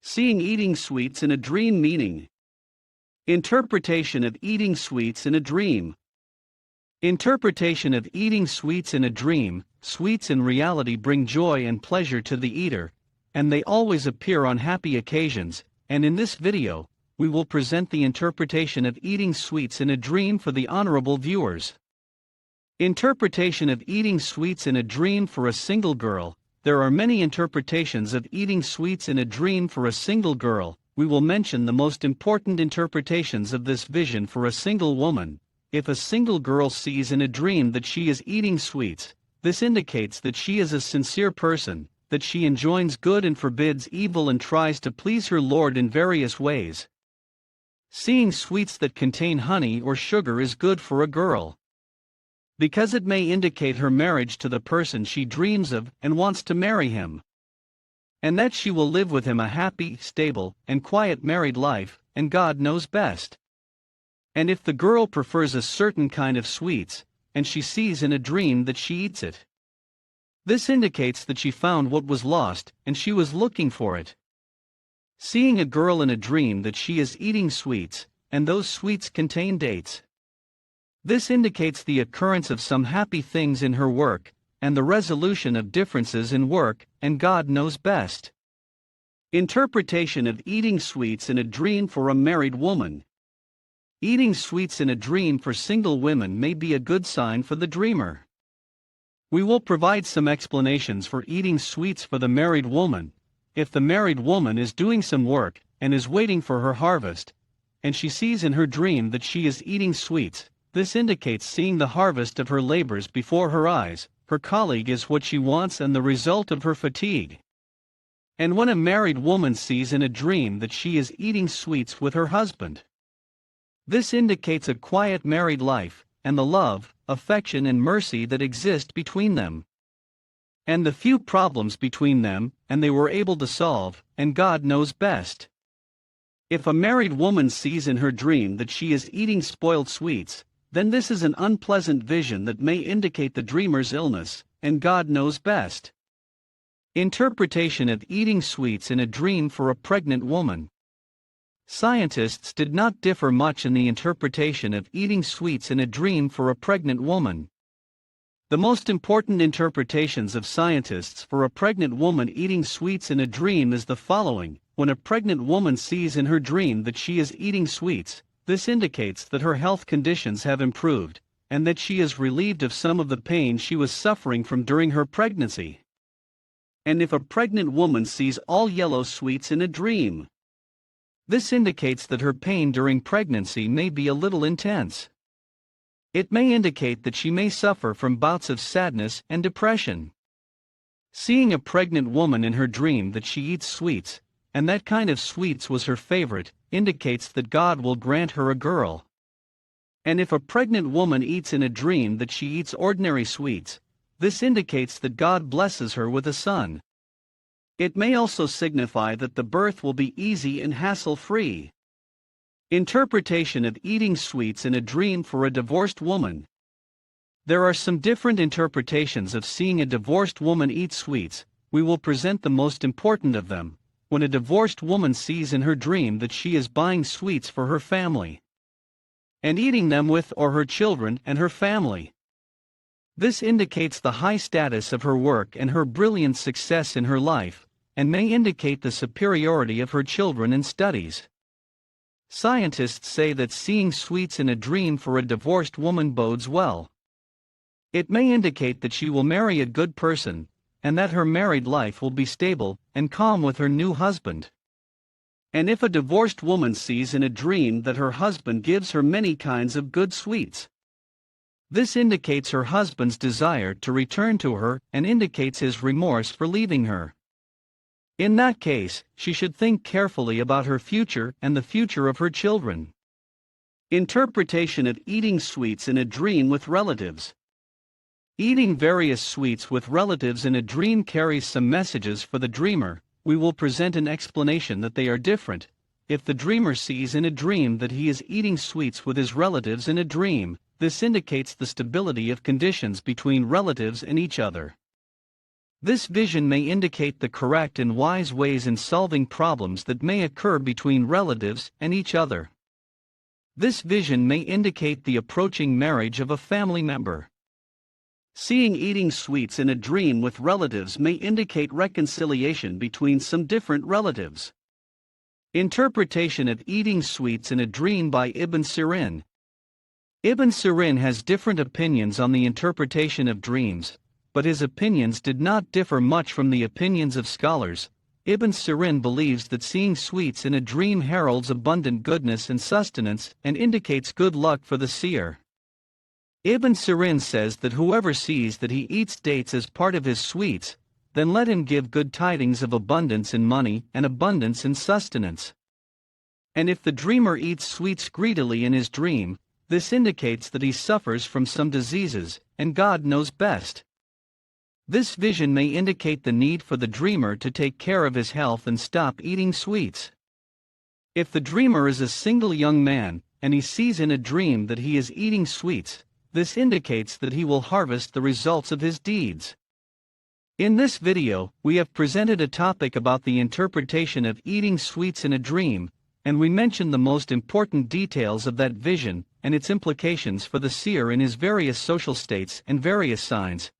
Seeing eating sweets in a dream meaning. Interpretation of eating sweets in a dream. Interpretation of eating sweets in a dream. Sweets in reality bring joy and pleasure to the eater, and they always appear on happy occasions, and in this video, we will present the interpretation of eating sweets in a dream for the honorable viewers. Interpretation of eating sweets in a dream for a single girl. There are many interpretations of eating sweets in a dream for a single girl. We will mention the most important interpretations of this vision for a single woman. If a single girl sees in a dream that she is eating sweets, this indicates that she is a sincere person, that she enjoins good and forbids evil and tries to please her Lord in various ways. Seeing sweets that contain honey or sugar is good for a girl, because it may indicate her marriage to the person she dreams of and wants to marry him, and that she will live with him a happy, stable, and quiet married life, and God knows best. And if the girl prefers a certain kind of sweets, and she sees in a dream that she eats it, this indicates that she found what was lost, and she was looking for it. Seeing a girl in a dream that she is eating sweets, and those sweets contain dates, this indicates the occurrence of some happy things in her work, and the resolution of differences in work, and God knows best. Interpretation of eating sweets in a dream for a married woman. Eating sweets in a dream for single women may be a good sign for the dreamer. We will provide some explanations for eating sweets for the married woman. If the married woman is doing some work, and is waiting for her harvest, and she sees in her dream that she is eating sweets, this indicates seeing the harvest of her labors before her eyes. Her colleague is what she wants and the result of her fatigue. And when a married woman sees in a dream that she is eating sweets with her husband, this indicates a quiet married life, and the love, affection and mercy that exist between them, and the few problems between them, and they were able to solve, and God knows best. If a married woman sees in her dream that she is eating spoiled sweets, then this is an unpleasant vision that may indicate the dreamer's illness, and God knows best. Interpretation of eating sweets in a dream for a pregnant woman. Scientists did not differ much in the interpretation of eating sweets in a dream for a pregnant woman. The most important interpretations of scientists for a pregnant woman eating sweets in a dream is the following. When a pregnant woman sees in her dream that she is eating sweets, this indicates that her health conditions have improved, and that she is relieved of some of the pain she was suffering from during her pregnancy. And if a pregnant woman sees all yellow sweets in a dream, this indicates that her pain during pregnancy may be a little intense. It may indicate that she may suffer from bouts of sadness and depression. Seeing a pregnant woman in her dream that she eats sweets, and that kind of sweets was her favorite, indicates that God will grant her a girl. And if a pregnant woman eats in a dream that she eats ordinary sweets, this indicates that God blesses her with a son. It may also signify that the birth will be easy and hassle-free. Interpretation of eating sweets in a dream for a divorced woman. There are some different interpretations of seeing a divorced woman eat sweets. We will present the most important of them. When a divorced woman sees in her dream that she is buying sweets for her family, and eating them with or her children and her family, this indicates the high status of her work and her brilliant success in her life, and may indicate the superiority of her children in studies. Scientists say that seeing sweets in a dream for a divorced woman bodes well. It may indicate that she will marry a good person, and that her married life will be stable and calm with her new husband. And if a divorced woman sees in a dream that her husband gives her many kinds of good sweets, this indicates her husband's desire to return to her and indicates his remorse for leaving her. In that case, she should think carefully about her future and the future of her children. Interpretation of eating sweets in a dream with relatives. Eating various sweets with relatives in a dream carries some messages for the dreamer. We will present an explanation that they are different. If the dreamer sees in a dream that he is eating sweets with his relatives in a dream, this indicates the stability of conditions between relatives and each other. This vision may indicate the correct and wise ways in solving problems that may occur between relatives and each other. This vision may indicate the approaching marriage of a family member. Seeing eating sweets in a dream with relatives may indicate reconciliation between some different relatives. Interpretation of eating sweets in a dream by Ibn Sirin. Ibn Sirin has different opinions on the interpretation of dreams, but his opinions did not differ much from the opinions of scholars. Ibn Sirin believes that seeing sweets in a dream heralds abundant goodness and sustenance and indicates good luck for the seer. Ibn Sirin says that whoever sees that he eats dates as part of his sweets, then let him give good tidings of abundance in money and abundance in sustenance. And if the dreamer eats sweets greedily in his dream, this indicates that he suffers from some diseases, and God knows best. This vision may indicate the need for the dreamer to take care of his health and stop eating sweets. If the dreamer is a single young man, and he sees in a dream that he is eating sweets, this indicates that he will harvest the results of his deeds. In this video, we have presented a topic about the interpretation of eating sweets in a dream, and we mentioned the most important details of that vision and its implications for the seer in his various social states and various signs.